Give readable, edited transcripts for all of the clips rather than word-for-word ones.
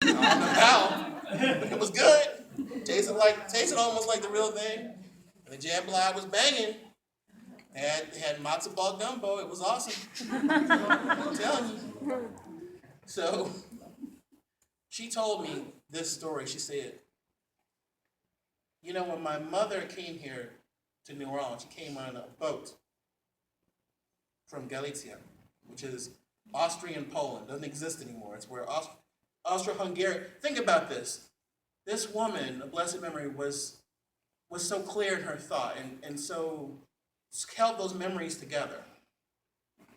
I don't know how, but it was good. Tasted almost like the real thing. And the jambalaya was banging. Had matzo ball gumbo. It was awesome. I'm telling you. So she told me this story. She said, when my mother came here to New Orleans, she came on a boat from Galicia, which is Austrian Poland. Doesn't exist anymore. It's where Austro-Hungary. Think about this. This woman, of blessed memory, was so clear in her thought and so held those memories together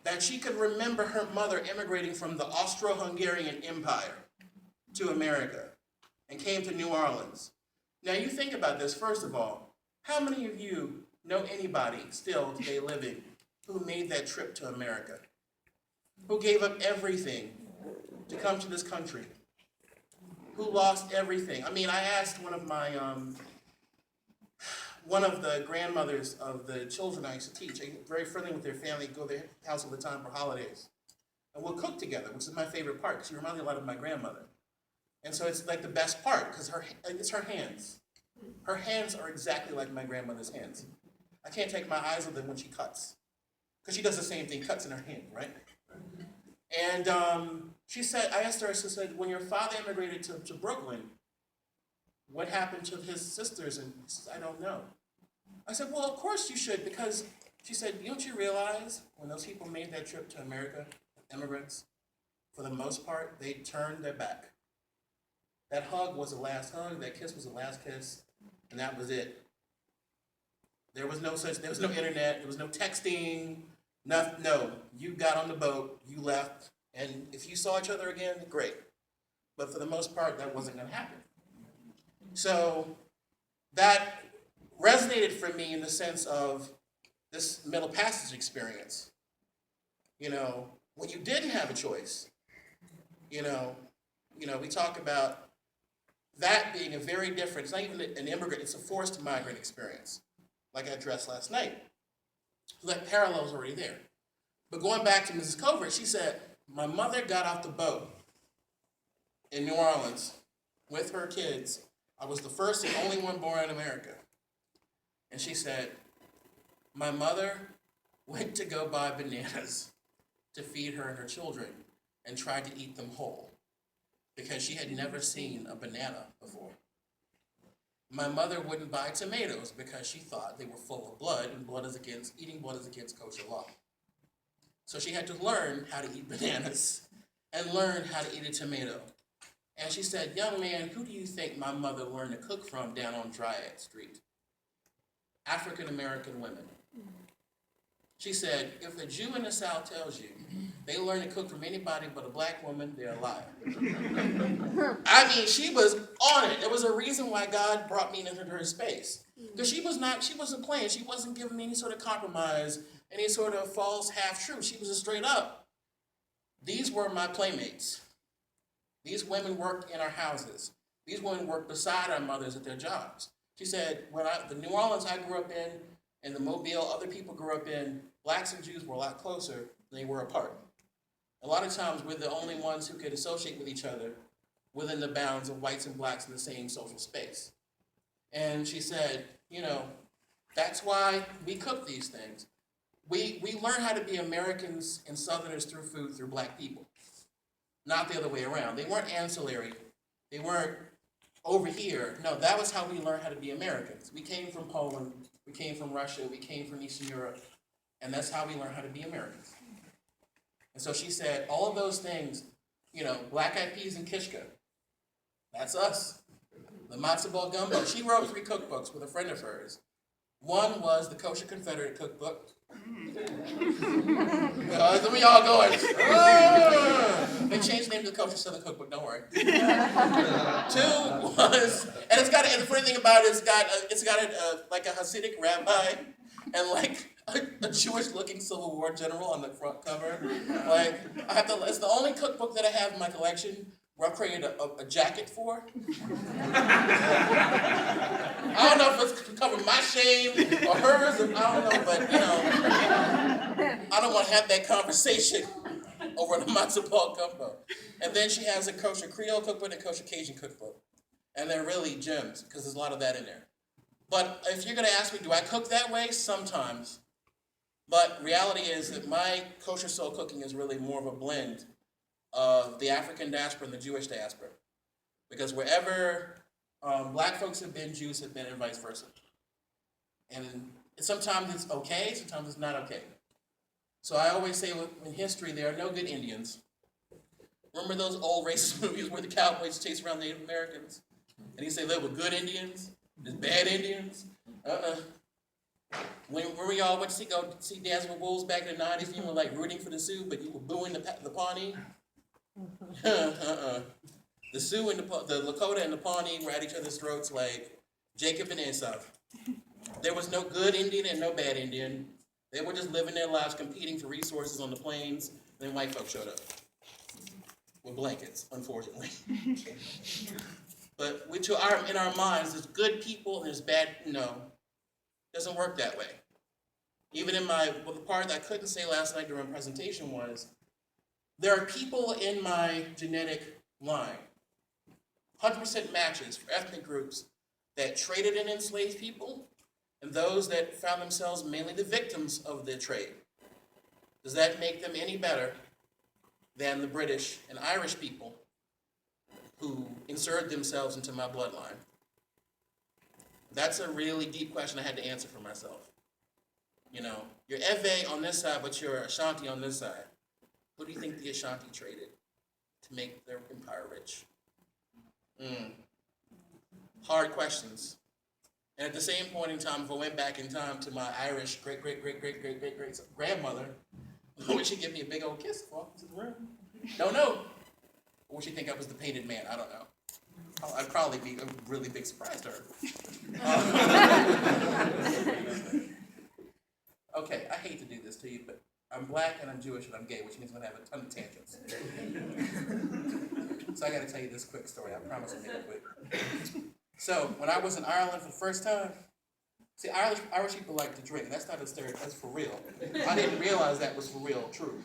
that she could remember her mother immigrating from the Austro-Hungarian Empire to America and came to New Orleans. Now you think about this, first of all, how many of you know anybody still today living who made that trip to America? Who gave up everything to come to this country? Who lost everything? I mean, I asked one of the grandmothers of the children I used to teach. I'm very friendly with their family, go to their house all the time for holidays. And we'll cook together, which is my favorite part, because she reminds me a lot of my grandmother. And so it's like the best part, because it's her hands. Her hands are exactly like my grandmother's hands. I can't take my eyes off them when she cuts, because she does the same thing, cuts in her hand, right? And I asked her, she said, when your father immigrated to Brooklyn, what happened to his sisters? And she said, I don't know. I said, well, of course you should, because she said, don't you realize when those people made that trip to America, immigrants, for the most part, they turned their back. That hug was the last hug, that kiss was the last kiss, and that was it. There was no internet, there was no texting, no. You got on the boat, you left, and if you saw each other again, great. But for the most part, that wasn't going to happen. So that resonated for me in the sense of this Middle Passage experience. When you didn't have a choice, we talk about that being a very different, it's not even an immigrant, it's a forced migrant experience, like I addressed last night. So that parallel is already there. But going back to Mrs. Covert, she said, my mother got off the boat in New Orleans with her kids. I was the first and only one born in America. And she said, my mother went to go buy bananas to feed her and her children and tried to eat them whole because she had never seen a banana before. My mother wouldn't buy tomatoes because she thought they were full of blood, and eating blood is against kosher law. So she had to learn how to eat bananas and learn how to eat a tomato. And she said, young man, who do you think my mother learned to cook from down on Dryad Street? African-American women. She said, if a Jew in the South tells you they learn to cook from anybody but a black woman, they're a liar. I mean, she was on it. There was a reason why God brought me into her space. Because she wasn't playing. She wasn't giving me any sort of compromise, any sort of false half-truth. She was just straight up. These were my playmates. These women worked in our houses. These women worked beside our mothers at their jobs. She said, the New Orleans I grew up in, and the Mobile other people grew up in, blacks and Jews were a lot closer than they were apart. A lot of times we're the only ones who could associate with each other within the bounds of whites and blacks in the same social space. And she said, that's why we cook these things. We learn how to be Americans and Southerners through food, through black people. Not the other way around. They weren't ancillary. They weren't over here. No, that was how we learned how to be Americans. We came from Poland. We came from Russia. We came from Eastern Europe. And that's how we learned how to be Americans. And so she said, all of those things, black-eyed peas and kishka, that's us. The matzo ball gumbo. She wrote 3 cookbooks with a friend of hers. One was the Kosher Confederate cookbook. Some of y'all going, they changed the name to the Kosher Southern Cookbook, don't worry. 2 was, and the funny thing about it, it's got like a Hasidic rabbi and like a Jewish-looking Civil War general on the front cover. Like, it's the only cookbook that I have in my collection where I've created a jacket for. I don't know if it's to cover my shame or hers, I don't know, but I don't want to have that conversation over the matzo ball gumbo. And then she has a kosher Creole cookbook and a kosher Cajun cookbook. And they're really gems, because there's a lot of that in there. But if you're going to ask me, do I cook that way? Sometimes. But reality is that my kosher soul cooking is really more of a blend of the African diaspora and the Jewish diaspora. Because wherever black folks have been, Jews have been, and vice versa. And sometimes it's okay, sometimes it's not okay. So I always say in history, there are no good Indians. Remember those old racist movies where the cowboys chase around Native Americans? And he say there were good Indians, there's bad Indians? When we all went to go see Dance with Wolves back in the 90s, you were like rooting for the Sioux, but you were booing the Pawnee? The Sioux and the Lakota and the Pawnee were at each other's throats like Jacob and Esau. There was no good Indian and no bad Indian. They were just living their lives competing for resources on the plains, and then white folks showed up with blankets, unfortunately. But in our minds, there's good people and there's bad. No, it doesn't work that way. Even in the part that I couldn't say last night during presentation was, there are people in my genetic line, 100% matches for ethnic groups that traded and enslaved people, and those that found themselves mainly the victims of the trade. Does that make them any better than the British and Irish people who inserted themselves into my bloodline? That's a really deep question I had to answer for myself. You know, you're Ewe on this side, but you're Ashanti on this side. Who do you think the Ashanti traded to make their empire rich? Hard questions. And at the same point in time, if I went back in time to my Irish great-great-great-great-great-grandmother, would she give me a big old kiss for walking to the room? Don't know. Or would she think I was the painted man? I don't know. I'd probably be a really big surprise to her. Okay, I hate to do this to you, but I'm black and I'm Jewish and I'm gay, which means I'm going to have a ton of tangents. So I got to tell you this quick story. I promise I'll make it quick. So when I was in Ireland for the first time, see, Irish people like to drink. That's not a stereotype. That's for real. I didn't realize that was for real, true.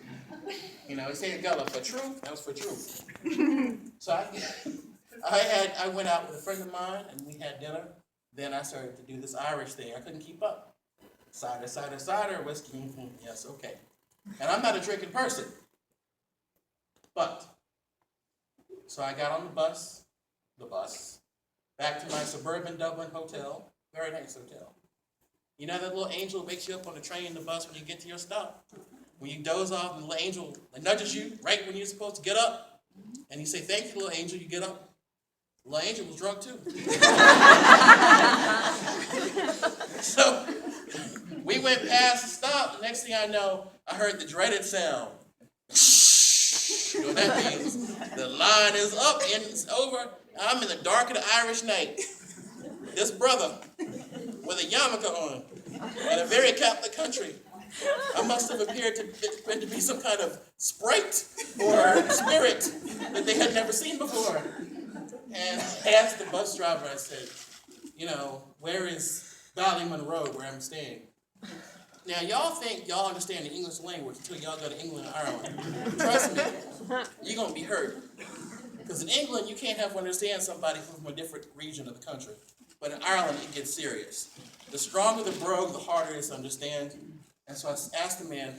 You know, it's saying Gullah for truth. That was for truth. So I went out with a friend of mine and we had dinner. Then I started to do this Irish thing. I couldn't keep up. Cider, whiskey. Yes, okay. And I'm not a drinking person. But, so I got on the bus, back to my suburban Dublin hotel, very nice hotel. You know that little angel wakes you up on the train, the bus, when you get to your stop? When you doze off, and the little angel nudges you right when you're supposed to get up, and you say, "Thank you, little angel," you get up. The little angel was drunk too. So, we went past the stop, the next thing I know, I heard the dreaded sound. You know what that means? The line is up and it's over. I'm in the dark of the Irish night. This brother with a yarmulke on in a very Catholic country. I must have appeared to be some kind of sprite or spirit that they had never seen before. And I asked the bus driver, I said, you know, where is Ballymun Road where I'm staying? Now, y'all think y'all understand the English language until y'all go to England and Ireland. Trust me, you're going to be hurt. Because in England, you can't have to understand somebody from a different region of the country. But in Ireland, it gets serious. The stronger the brogue, the harder it is to understand. And so I asked the man,